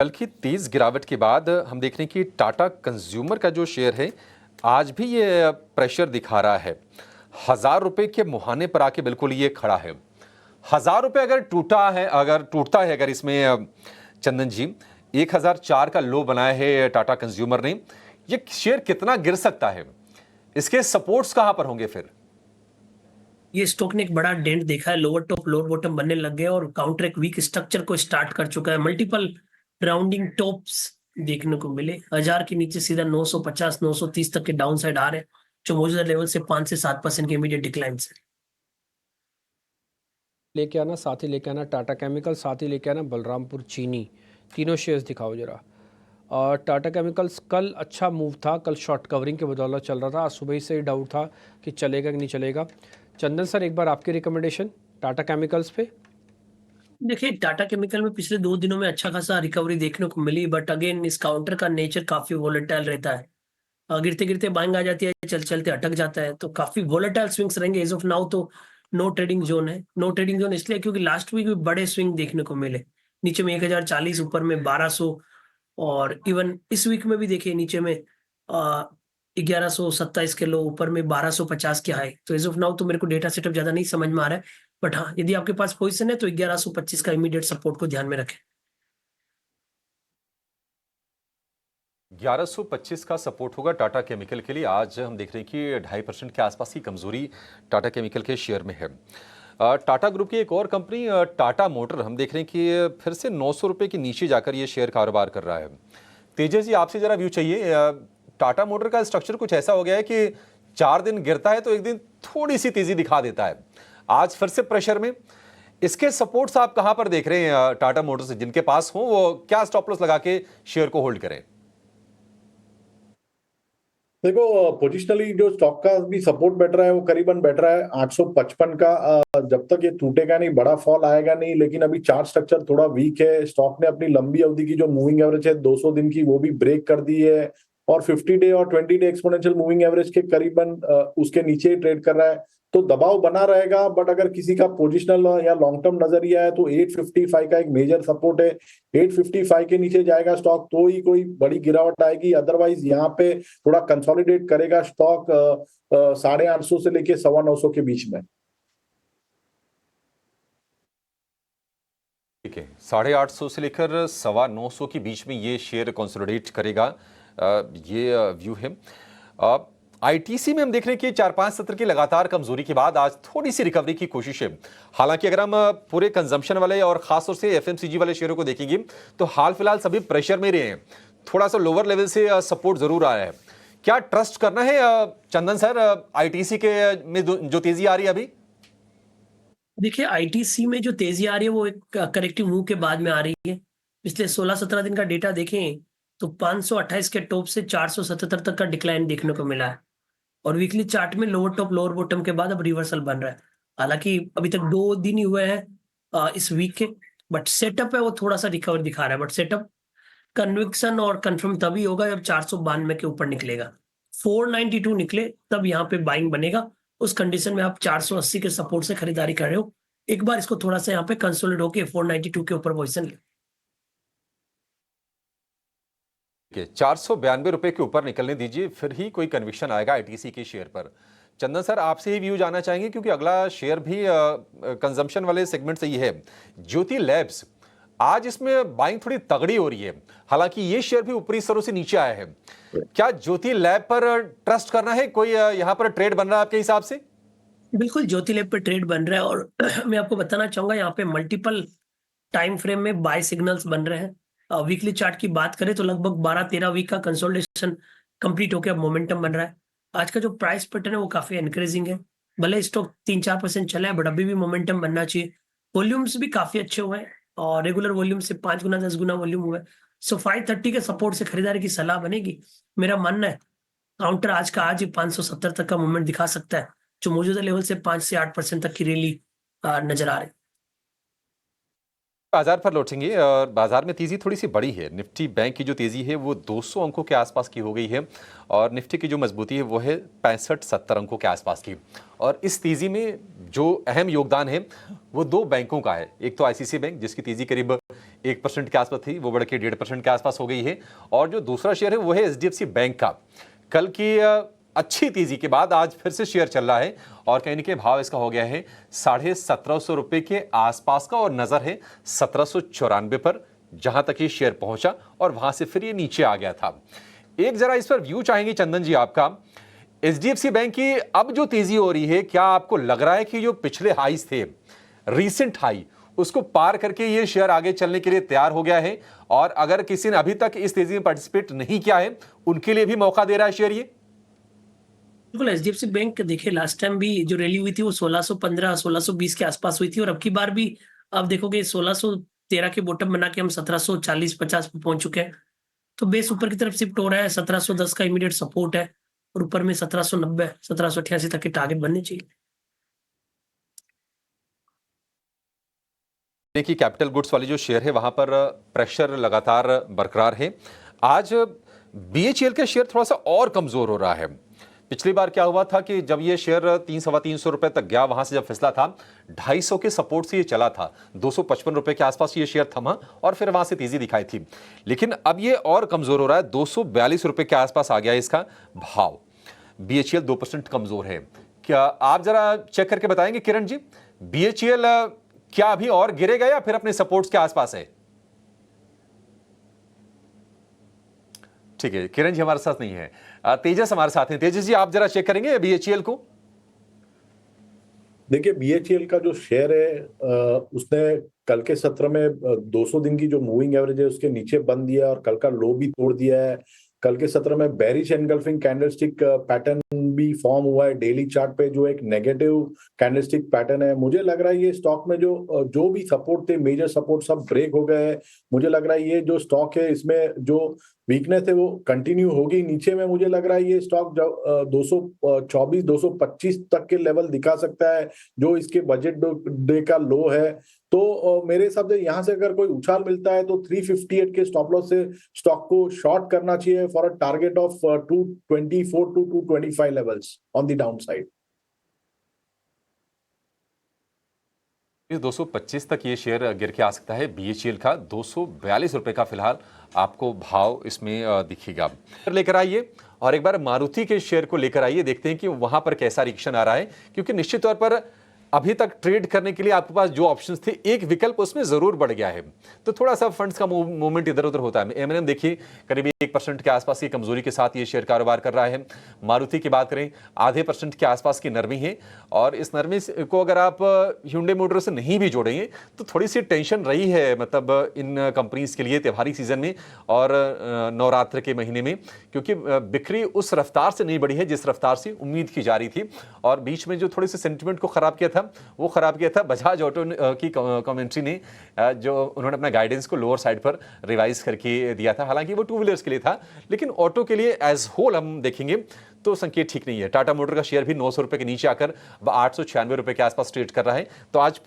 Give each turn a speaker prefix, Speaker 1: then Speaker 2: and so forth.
Speaker 1: कल की तेज गिरावट के बाद हम देख रहे हैं कि टाटा कंज्यूमर का जो शेयर है आज भी ये प्रेशर दिखा रहा है। 1,000 रुपए के मुहाने पर आके बिल्कुल ये खड़ा है। 1,000 रुपए अगर टूटता है अगर इसमें चंदन जी 1,004 का लो बनाया है टाटा कंज्यूमर ने, ये शेयर कितना गिर सकता है? इसके सपोर्ट्स कहां पर होंगे फिर?
Speaker 2: ये स्टॉक ने एक बड़ा डेंट देखा है, लोअर टॉप लोअर बॉटम बनने लग गए और काउंटर एक वीक स्ट्रक्चर को स्टार्ट कर चुका है। मल्टीपल राउंडिंग टॉप्स देखने को मिले। 1000 के नीचे सीधा 950 930 तक के डाउन साइड आ रहे हैं, जो मौजूदा लेवल से 5 से 7% के इमीडिएट डिक्लाइन से
Speaker 3: लेके आना, साथ ही लेके आना टाटा केमिकल, साथ ही लेके आना बलरामपुर चीनी। तीनों शेयर्स दिखाओ जरा। और टाटा केमिकल्स कल अच्छा मूव था, कल शॉर्ट कवरिंग के बदौलत चल रहा था। आज सुबह से ही डाउट था कि चलेगा कि नहीं चलेगा। चंदन सर, एक बार आपकी रिकमेंडेशन टाटा केमिकल्स पे।
Speaker 2: देखिए, टाटा केमिकल में पिछले 2 दिनों में अच्छा खासा रिकवरी देखने को मिली, बट अगेन इस काउंटर का नेचर काफी वोलेटाइल रहता है। गिरते गिरते बाइंग आ जाती है, चल चलते अटक जाता है, तो काफी वोलेटाइल स्विंग्स रहेंगे। एज ऑफ नाउ तो नो ट्रेडिंग जोन है। नो ट्रेडिंग जोन इसलिए क्योंकि लास्ट वीक भी बड़े स्विंग देखने को मिले। नीचे में 1040, ऊपर में 1200, और इवन इस वीक में भी देखिए नीचे में 1127 के लो, ऊपर में 1250 के हाई। तो एज ऑफ नाउ तो मेरे को डेटा सेटअप ज्यादा नहीं समझ में आ रहा है, बट हाँ, यदि आपके पास पोजीशन है तो 1125 का इमीडिएट सपोर्ट को ध्यान में रखें।
Speaker 1: 1125 का सपोर्ट होगा टाटा केमिकल के लिए। आज हम देख रहे हैं कि 2.5% के आसपास की कमजोरी टाटा केमिकल के शेयर में है। टाटा ग्रुप की एक और कंपनी टाटा मोटर, हम देख रहे हैं कि फिर से 900 रुपए के नीचे जाकर ये शेयर कारोबार कर रहा है। तेजस जी, आपसे जरा व्यू चाहिए। टाटा मोटर का स्ट्रक्चर कुछ ऐसा हो गया है कि 4 दिन गिरता है तो एक दिन थोड़ी सी तेजी दिखा देता है। आज फिर से प्रेशर में। इसके सपोर्ट्स आप कहां पर देख रहे हैं? टाटा मोटर्स जिनके पास हो वो क्या स्टॉप लॉस लगा के शेयर को होल्ड करें?
Speaker 4: देखो, पोजिशनली जो स्टॉक का भी सपोर्ट बैठ रहा है वो करीबन बैठ रहा है 855 का। जब तक ये टूटेगा नहीं, बड़ा फॉल आएगा नहीं। लेकिन अभी चार्ट स्ट्रक्चर थोड़ा वीक है। स्टॉक ने अपनी लंबी अवधि की जो मूविंग एवरेज है 200 दिन की, वो भी ब्रेक कर दी है, और 50 डे और 20 डे एक्सपोनेंशियल मूविंग एवरेज के करीबन उसके नीचे ही ट्रेड कर रहा है। तो दबाव बना रहेगा, बट अगर किसी का पोजिशनल या लॉन्ग टर्म नजरिया है तो 855 का एक मेजर सपोर्ट है। 855 के नीचे जाएगा स्टॉक तो ही कोई बड़ी गिरावट आएगी, अदरवाइज यहाँ पे थोड़ा कंसोलिडेट करेगा स्टॉक 850 से लेके 925 के बीच में।
Speaker 1: ठीक है, 850 से लेकर 925 के बीच में ये शेयर कंसोलिडेट करेगा, ये व्यू है। आईटीसी में हम देख रहे हैं कि 4-5 सत्र की लगातार कमजोरी के बाद आज थोड़ी सी रिकवरी की कोशिश है। हालांकि अगर हम पूरे कंजम्पशन वाले और खासतौर से एफएमसीजी वाले शेयरों को देखेंगे तो हाल फिलहाल सभी प्रेशर में रहे हैं। थोड़ा सा लोअर लेवल से सपोर्ट जरूर आया है। क्या ट्रस्ट करना है चंदन सर आईटीसी के में जो तेजी आ रही है अभी?
Speaker 2: देखिए, आईटीसी में जो तेजी आ रही है वो एक करेक्टिव मूव के बाद में आ रही है। पिछले 16-17 दिन का डेटा देखें तो 528 के टॉप से 477 तक का डिक्लाइन देखने को मिला है, और वीकली चार्ट में लोअर टॉप लोअर बॉटम के बाद अब रिवर्सल बन रहा है। हालांकि अभी तक 2 दिन ही हुए हैं इस वीक के, बट सेटअप है वो थोड़ा सा रिकवर दिखा रहा है। बट सेटअप कन्विक्शन और कंफर्म तभी होगा जब 492 के ऊपर निकलेगा, 492 निकले तब यहाँ पे बाइंग बनेगा। उस कंडीशन में आप 480 के सपोर्ट से खरीदारी कर रहे हो, एक बार इसको थोड़ा सा यहाँ पे कंसोलिडेट होके 492 के ऊपर पोजीशन ले।
Speaker 1: 492 रुपए के ऊपर निकलने दीजिए, फिर ही कोई कन्विक्शन आएगा आईटीसी के शेयर पर। चंदन सर, आपसे ही व्यू जानना चाहेंगे क्योंकि अगला शेयर भी कंजम्पशन वाले सेगमेंट से ही है, ज्योति लैब्स। आज इसमें बाइंग थोड़ी तगड़ी हो रही है, हालांकि ये शेयर भी ऊपरी स्तरों से नीचे आया है। क्या ज्योति लैब पर ट्रस्ट करना है? कोई यहाँ पर ट्रेड बन रहा है आपके हिसाब से?
Speaker 2: बिल्कुल, ज्योति लैब पे ट्रेड बन रहा है, और मैं आपको बताना चाहूंगा यहाँ पे मल्टीपल टाइम फ्रेम में बाय सिग्नल्स बन रहे हैं। वीकली चार्ट की बात करें तो लगभग 12-13 वीक का कंसोलिडेशन कंप्लीट होकर अब मोमेंटम बन रहा है। आज का जो प्राइस पैटर्न है वो काफी एनकरेजिंग है। भले स्टॉक 3-4% चला है, बट अभी भी मोमेंटम बनना चाहिए। वॉल्यूम्स भी काफी अच्छे हुए हैं, और रेगुलर वॉल्यूम से 5 गुना 10 गुना वॉल्यूम हुआ है। सो 530 के सपोर्ट से खरीदारी की सलाह बनेगी। मेरा मानना है काउंटर आज का आज ही 570 तक का मूवमेंट दिखा सकता है, जो मौजूदा लेवल से 5 से 8% तक की रैली नजर आ रही है।
Speaker 1: बाजार पर लौटेंगे, और बाजार में तेजी थोड़ी सी बड़ी है। निफ्टी बैंक की जो तेजी है वो 200 अंकों के आसपास की हो गई है, और निफ्टी की जो मजबूती है वो है 65-70 अंकों के आसपास की। और इस तेजी में जो अहम योगदान है वो 2 बैंकों का है। एक तो आईसीआईसीआई बैंक जिसकी तेजी करीब 1% के आसपास थी, वो बढ़ के 1.5% के आसपास हो गई है। और जो दूसरा शेयर है वो है एचडीएफसी बैंक का। कल की अच्छी तेजी के बाद आज फिर से शेयर चल रहा है और कहीं ना कहीं भाव इसका हो गया है 1750 रुपए के आसपास का और नजर है 1794 पर, जहां तक ये शेयर पहुंचा और वहां से फिर ये नीचे आ गया था। एक जरा इस पर व्यू चाहेंगे चंदन जी आपका। एचडीएफसी बैंक की अब जो तेजी हो रही है, क्या आपको लग रहा है कि जो पिछले हाईज थे, रीसेंट हाई, उसको पार करके ये शेयर आगे चलने के लिए तैयार हो गया है? और अगर किसी ने अभी तक इस तेजी में पार्टिसिपेट नहीं किया है, उनके लिए भी मौका दे रहा है शेयर ये?
Speaker 2: बिल्कुल, एचडीएफसी बैंक देखिए लास्ट टाइम भी जो रैली हुई थी वो 1615 1620 के आसपास हुई थी, और अब की बार भी आप देखोगे 1613 के बॉटम बना के हम 1740-50 पे पहुंच चुके हैं। तो बेस ऊपर की तरफ शिफ्ट हो रहा है, 1710 का इमीडिएट सपोर्ट है और ऊपर में 1790 1788 तक के टारगेट बनने चाहिए।
Speaker 1: देखिए कैपिटल गुड्स वाली जो शेयर है वहां पर प्रेशर लगातार बरकरार है। आज बीएचईएल का शेयर थोड़ा सा और कमजोर हो रहा है। पिछली बार क्या हुआ था कि जब ये शेयर 300-325 रुपए तक गया, वहां से जब फिसला था 250 के सपोर्ट से ये चला था, 255 रुपए के आसपास ये शेयर थमा और फिर वहां से तेजी दिखाई थी। लेकिन अब ये और कमजोर हो रहा है, 242 रुपए के आसपास आ गया इसका भाव। बीएचईएल 2% कमजोर है। क्या आप जरा चेक करके बताएंगे किरण जी, बीएचईएल क्या अभी और गिरेगा या फिर अपने सपोर्ट्स के आसपास है? ठीक है, किरण जी हमारे साथ नहीं है, तेजस हमारे साथ हैं। तेजस जी आप जरा चेक करेंगे बीएचईएल को।
Speaker 4: देखिए बीएचईएल का जो शेयर है उसने कल के सत्र में 200 दिन की जो मूविंग एवरेज है उसके नीचे बंद दिया और कल का लो भी तोड़ दिया है। कल के सत्र में बेरिश एनगल्फिंग कैंडलस्टिक पैटर्न भी फॉर्म हुआ है डेली चार्ट पे, जो एक नेगेटिव कैंडलस्टिक पैटर्न है। मुझे लग रहा है ये स्टॉक में जो भी सपोर्ट थे, मेजर सपोर्ट सब ब्रेक हो गए हैं। मुझे लग रहा है ये जो स्टॉक है इसमें जो वीकनेस है वो कंटिन्यू होगी। नीचे में मुझे लग रहा है ये स्टॉक 224 225 तक के लेवल दिखा सकता है, जो इसके बजट डे का लो है। तो मेरे हिसाब से यहाँ से अगर कोई उछाल मिलता है तो 358 के स्टॉप लॉस से स्टॉक को शॉर्ट करना चाहिए for a target of 224 to 225 levels on the down side.
Speaker 1: 225 तक ये शेयर गिर के आ सकता है बीएचईएल का। 242 रुपए का फिलहाल आपको भाव इसमें दिखेगा। लेकर आइए और एक बार मारुति के शेयर को लेकर आइए, देखते हैं कि वहां पर कैसा रिएक्शन आ रहा है, क्योंकि निश्चित तौर पर अभी तक ट्रेड करने के लिए आपके पास जो ऑप्शंस थे, एक विकल्प उसमें जरूर बढ़ गया है, तो थोड़ा सा फंड्स का मूवमेंट इधर उधर होता है। एमएनएम देखिए करीब 1% के आसपास की कमजोरी के साथ ये शेयर कारोबार कर रहा है। मारुति की बात करें, आधे % के आसपास की नरमी है, और इस नरमी को अगर आप hyundai मोटर से नहीं भी जोड़ेंगे तो थोड़ी सी टेंशन रही है, मतलब इन कंपनीज के लिए त्योहारी सीजन में और नवरात्र के महीने में, क्योंकि बिक्री उस रफ्तार से नहीं बढ़ी है जिस रफ्तार से उम्मीद की जा रही थी। और बीच में जो थोड़ी सी सेंटिमेंट को खराब किया था, वो खराब किया था बजाज ऑटो की कमेंट्री ने, जो उन्होंने अपना गाइडेंस को लोअर साइड पर रिवाइज करके दिया था। हालांकि वो टू व्हीलर्स के लिए था, लेकिन ऑटो के लिए एज होल हम देखेंगे तो संकेत ठीक नहीं है। टाटा मोटर का शेयर भी 900 रुपए के नीचे आकर 896 रुपए के आसपास ट्रेड कर रहा है। तो आज